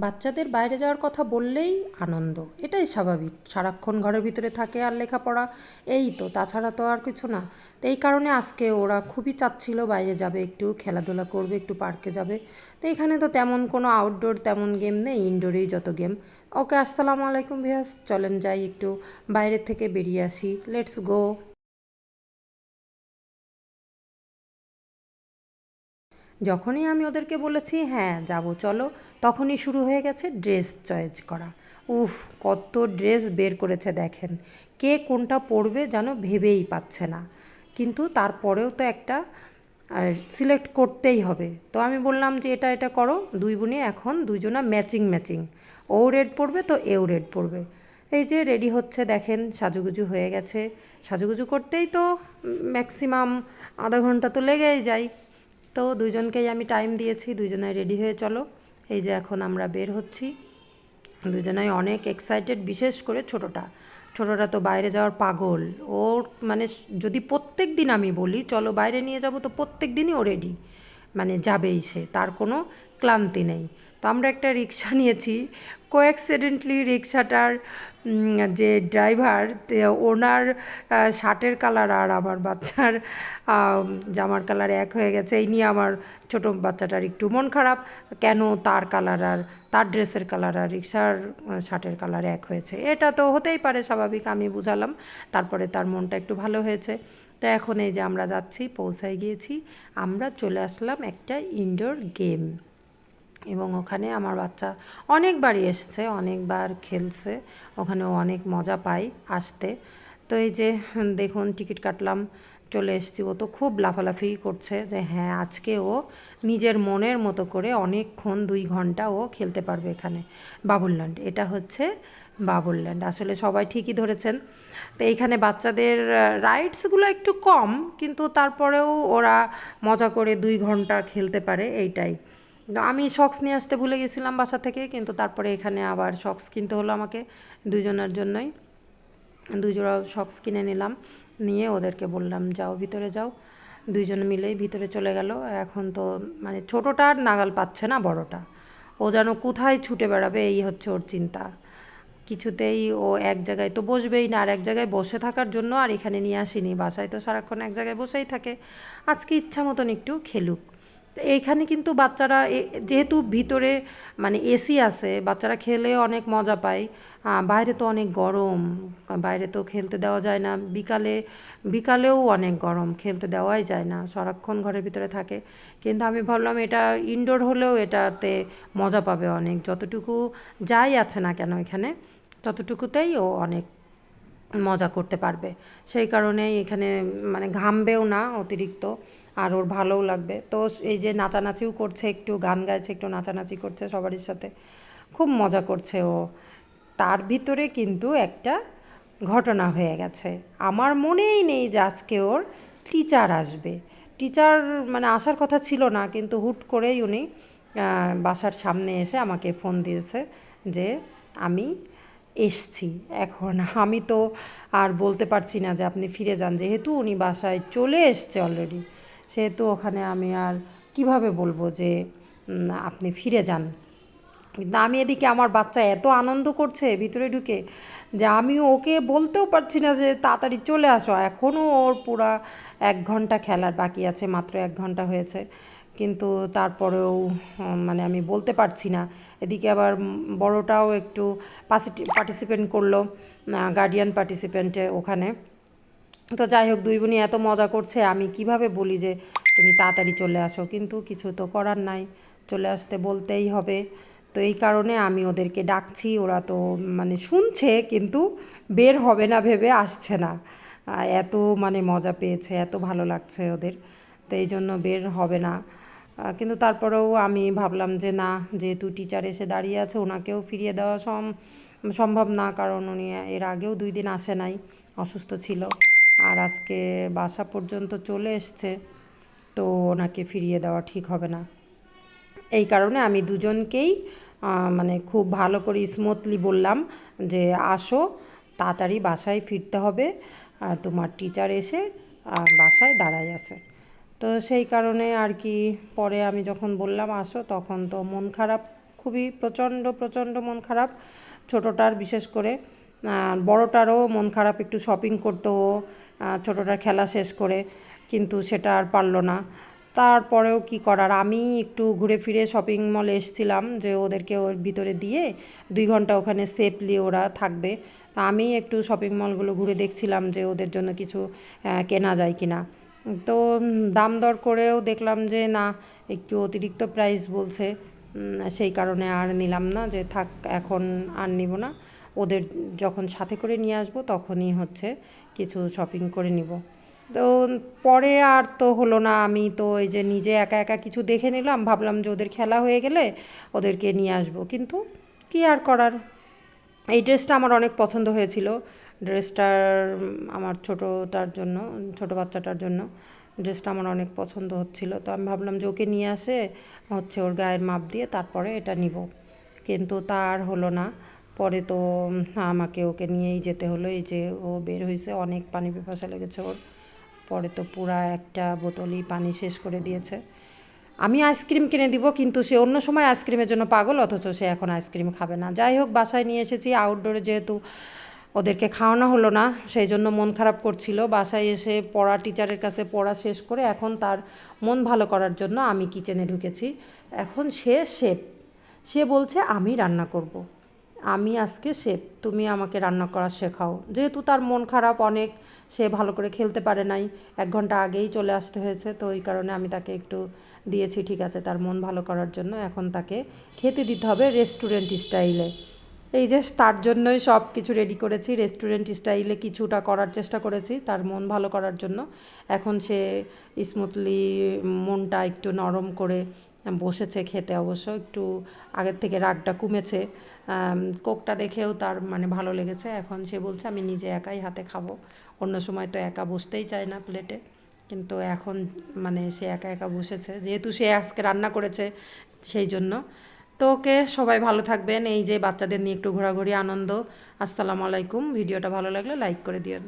বাচ্চাদের বাইরে যাওয়ার কথা বললেই আনন্দ, এটাই স্বাভাবিক। সারাক্ষণ ঘরের ভিতরে থাকে আর লেখাপড়া, এই তো, তাছাড়া তো আর কিছু না। তো এই কারণে আজকে ওরা খুবই চাচ্ছিল বাইরে যাবে, একটু খেলাধুলা করবে, একটু পার্কে যাবে। তো এখানে তো তেমন কোনো আউটডোর তেমন গেম নেই, ইনডোরেই যত গেম। ওকে, আসসালামু আলাইকুম ভিয়াস, চলেন যাই একটু বাইরের থেকে বেরিয়ে আসি, লেটস গো। যখনই আমি ওদেরকে বলেছি হ্যাঁ যাব চলো, তখনই শুরু হয়ে গেছে ড্রেস চয়েস করা। উফ, কত ড্রেস বের করেছে দেখেন। কে কোনটা পরবে যেন ভেবেই পাচ্ছে না, কিন্তু তারপরেও তো একটা সিলেক্ট করতেই হবে। তো আমি বললাম যে এটা এটা করো, দুই বোনে এখন দুইজনা ম্যাচিং ম্যাচিং, ও রেড পরবে তো এও রেড পরবে। এই যে রেডি হচ্ছে দেখেন, সাজুগুজু হয়ে গেছে। সাজুগুজু করতেই তো ম্যাক্সিমাম আধা ঘন্টা তো লেগেই যায়। তো দুইজনকেই আমি টাইম দিয়েছি, দুইজনাই রেডি হয়ে চলো। এই যে এখন আমরা বের হচ্ছি, দুজনাই অনেক এক্সাইটেড, বিশেষ করে ছোটোটা। ছোটোটা তো বাইরে যাওয়ার পাগল। ওর মানে যদি প্রত্যেক দিন আমি বলি চলো বাইরে নিয়ে যাব, তো প্রত্যেক দিনই ও রেডি, মানে যাবেই সে, তার কোনো ক্লান্তি নেই। তো আমরা একটা রিক্সা নিয়েছি, কোঅ্যাক্সিডেন্টলি রিক্সাটার যে ড্রাইভার, ওনার শার্টের কালার আর আমার বাচ্চার জামার কালার এক হয়ে গেছে। এই নিয়ে আমার ছোটো বাচ্চাটার একটু মন খারাপ, কেন তার কালার আর তার ড্রেসের কালার আর রিক্সার শার্টের কালার এক হয়েছে। এটা তো হতেই পারে, স্বাভাবিক, আমি বুঝালাম। তারপরে তার মনটা একটু ভালো হয়েছে। তো এখন এই যে আমরা যাচ্ছি, পৌঁছায় গিয়েছি। আমরা চলে আসলাম একটা ইনডোর গেম, এবং ওখানে আমার বাচ্চা অনেকবারই এসছে, অনেকবার খেলছে, ওখানেও অনেক মজা পাই আসতে। তো এই যে দেখুন, টিকিট কাটলাম, চলে এসেছি। ও তো খুব লাফালাফি করছে যে হ্যাঁ আজকে ও নিজের মনের মতো করে অনেকক্ষণ 2 ঘন্টা ও খেলতে পারবে এখানে। বাবুরল্যান্ড, এটা হচ্ছে বাবুরল্যান্ড, আসলে সবাই ঠিকই ধরেছেন। তো এইখানে বাচ্চাদের রাইডসগুলো একটু কম, কিন্তু তারপরেও ওরা মজা করে 2 ঘন্টা খেলতে পারে, এইটাই। আমি সক্স নিয়ে আসতে ভুলে গেছিলাম বাসা থেকে, কিন্তু তারপরে এখানে আবার সক্স কিনতে হলো আমাকে, দুইজনের জন্যই। 2 জোড়া সক্স কিনে নিলাম, নিয়ে ওদেরকে বললাম যাও ভিতরে যাও। দুইজন মিলেই ভিতরে চলে গেল। এখন তো মানে ছোটোটা আর নাগাল পাচ্ছে না বড়টা, ও যেন কোথায় ছুটে বেড়াবে, এই হচ্ছে ওর চিন্তা। কিছুতেই ও এক জায়গায় তো বসবেই না, আর এক জায়গায় বসে থাকার জন্য আর এখানে নিয়ে আসিনি, বাসায় তো সারাক্ষণ এক জায়গায় বসেই থাকে। আজকে ইচ্ছা মতন একটু খেলুক। এইখানে কিন্তু বাচ্চারা যেহেতু ভিতরে মানে এসি আছে, বাচ্চারা খেলে অনেক মজা পায়। বাইরে তো অনেক গরম, বাইরে তো খেলতে দেওয়া যায় না। বিকালেও অনেক গরম, খেলতে দেওয়াই যায় না, সারাক্ষণ ঘরের ভিতরে থাকে। কিন্তু আমি ভাবলাম এটা ইনডোর হলেও এটাতে মজা পাবে অনেক, যতটুকু যাই আছে না কেন এখানে, ততটুকুতেই ও অনেক মজা করতে পারবে। সেই কারণেই এখানে মানে ঘামবেও না অতিরিক্ত, আর ওর ভালোও লাগবে। তো এই যে নাচানাচিও করছে, একটু গান গাইছে, একটু নাচানাচি করছে সবারই সাথে, খুব মজা করছে ও। তার ভিতরে কিন্তু একটা ঘটনা হয়ে গেছে, আমার মনেই নেই যে আজকে ওর টিচার আসবে। টিচার মানে আসার কথা ছিল না, কিন্তু হুট করেই উনি বাসার সামনে এসে আমাকে ফোন দিয়েছে যে আমি এসছি। এখন আমি তো আর বলতে পারছি না যে আপনি ফিরে যান, যেহেতু উনি বাসায় চলে এসছে অলরেডি, সেহেতু ওখানে আমি আর কিভাবে বলবো যে আপনি ফিরে যান। কিন্তু আমি এদিকে আমার বাচ্চা এত আনন্দ করছে ভিতরে ঢুকে, যে আমি ওকে বলতেও পারছি না যে তাড়াতাড়ি চলে আসো, এখনও ওর পুরা 1 ঘন্টা খেলার বাকি আছে, মাত্র 1 ঘন্টা হয়েছে। কিন্তু তারপরেও মানে আমি বলতে পারছি না। এদিকে আবার বড়টাও একটু পার্টিসিপেন্ট করলো, গার্ডিয়ান পার্টিসিপেন্টে ওখানে। তো যাই হোক, দুই বোনই এত মজা করছে, আমি কিভাবে বলি যে তুমি তাড়াতাড়ি চলে আসো, কিন্তু কিছু তো করার নাই, চলে আসতে বলতেই হবে। তো এই কারণে আমি ওদেরকে ডাকছি, ওরা তো মানে শুনছে কিন্তু বের হবে না ভেবে আসছে না। এত মানে মজা পেয়েছে, এত ভালো লাগছে ওদের, তো এই জন্য বের হবে না। কিন্তু তারপরেও আমি ভাবলাম যে না, যেহেতু টিচার এসে দাঁড়িয়ে আছে, ওনাকেও ফিরিয়ে দেওয়া সম্ভব না, কারণ উনি এর আগেও 2 দিন আসে নাই, অসুস্থ ছিল। আর আজকে বাসা পর্যন্ত চলে এসছে, তো ওনাকে ফিরিয়ে দেওয়া ঠিক হবে না। এই কারণে আমি দুজনকেই মানে খুব ভালো করে স্মুথলি বললাম যে আসো, তাড়াতাড়ি বাসায় ফিরতে হবে, তোমার টিচার এসে বাসায় দাঁড়াই আছে। তো সেই কারণে আর কি, পরে আমি যখন বললাম আসো, তখন তো মন খারাপ খুবই প্রচণ্ড প্রচণ্ড মন খারাপ, ছোটোটার বিশেষ করে। বড়টারও মন খারাপ, একটু শপিং করতো ও ছোটোটার খেলা শেষ করে, কিন্তু সেটা আর পারলো না। তারপরেও কি করার, আমি একটু ঘুরে ফিরে শপিং মলে এসেছিলাম যে ওদেরকে ওর ভিতরে দিয়ে 2 ঘন্টা ওখানে সেফলি ওরা থাকবে। তা আমি একটু শপিং মলগুলো ঘুরে দেখছিলাম যে ওদের জন্য কিছু কেনা যায় কি না। তো দাম দর করেও দেখলাম যে না, একটু অতিরিক্ত প্রাইস বলছে। সেই কারণে আর নিলাম না, যে থাক এখন আর নিব না, ওদের যখন সাথে করে নিয়ে আসবো তখনই হচ্ছে কিছু শপিং করে নিব। তো পরে আর তো হলো না, আমি তো এই যে নিজে একা একা কিছু দেখে নিলাম, ভাবলাম যে ওদের খেলা হয়ে গেলে ওদেরকে নিয়ে আসবো, কিন্তু কি আর করার। এই ড্রেসটা আমার অনেক পছন্দ হয়েছিল, ড্রেসটার আমার ছোটোটার জন্য, ছোটো বাচ্চাটার জন্য ড্রেসটা আমার অনেক পছন্দ হচ্ছিল। তো আমি ভাবলাম যে ওকে নিয়ে আসে হচ্ছে ওর গায়ের মাপ দিয়ে তারপরে এটা নিব, কিন্তু তা আর হলো না। পরে তো আমাকে ওকে নিয়েই যেতে হলো। এই যে ও বের হয়েছে, অনেক পানি পিপাসা লেগেছে ওর, পরে তো পুরা একটা বোতলই পানি শেষ করে দিয়েছে। আমি আইসক্রিম কিনে দিব, কিন্তু সে অন্য সময় আইসক্রিমের জন্য পাগল, অথচ সে এখন আইসক্রিম খাবে না। যাই হোক, বাসায় নিয়ে এসেছি, আউটডোরে যেহেতু ওদেরকে খাওয়ানো হলো না, সেই জন্য মন খারাপ করছিল। বাসায় এসে পড়া, টিচারের কাছে পড়া শেষ করে এখন তার মন ভালো করার জন্য আমি কিচেনে ঢুকেছি। এখন সে শেফ, সে বলছে আমি রান্না করব, আমি আজকে শেফ, তুমি আমাকে রান্না করা শেখাও। যেহেতু তার মন খারাপ অনেক, সে ভালো করে খেলতে পারে নাই, 1 ঘন্টা আগেই চলে আসতে হয়েছে, তো ওই কারণে আমি তাকে একটু দিয়েছি, ঠিক আছে, তার মন ভালো করার জন্য। এখন তাকে খেতে দিতে হবে রেস্টুরেন্ট স্টাইলে। এই যে তার জন্যই সব কিছু রেডি করেছি, রেস্টুরেন্ট স্টাইলে কিছুটা করার চেষ্টা করেছি তার মন ভালো করার জন্য। এখন সে স্মুথলি মনটা একটু নরম করে বসেছে খেতে, অবশ্য একটু আগের থেকে রাগটা কমেছে। কোকটা দেখেও তার মানে ভালো লেগেছে। এখন সে বলছে আমি নিজে একাই হাতে খাবো, অন্য সময় তো একা বসতেই চায় না প্লেটে, কিন্তু এখন মানে সে একা একা বসেছে, যেহেতু সে আজকে রান্না করেছে সেই জন্য। তো ওকে, সবাই ভালো থাকবেন। এই যে বাচ্চাদের নিয়ে একটু ঘোরাঘুরি, আনন্দ। আসসালামু আলাইকুম। ভিডিওটা ভালো লাগলে লাইক করে দিন।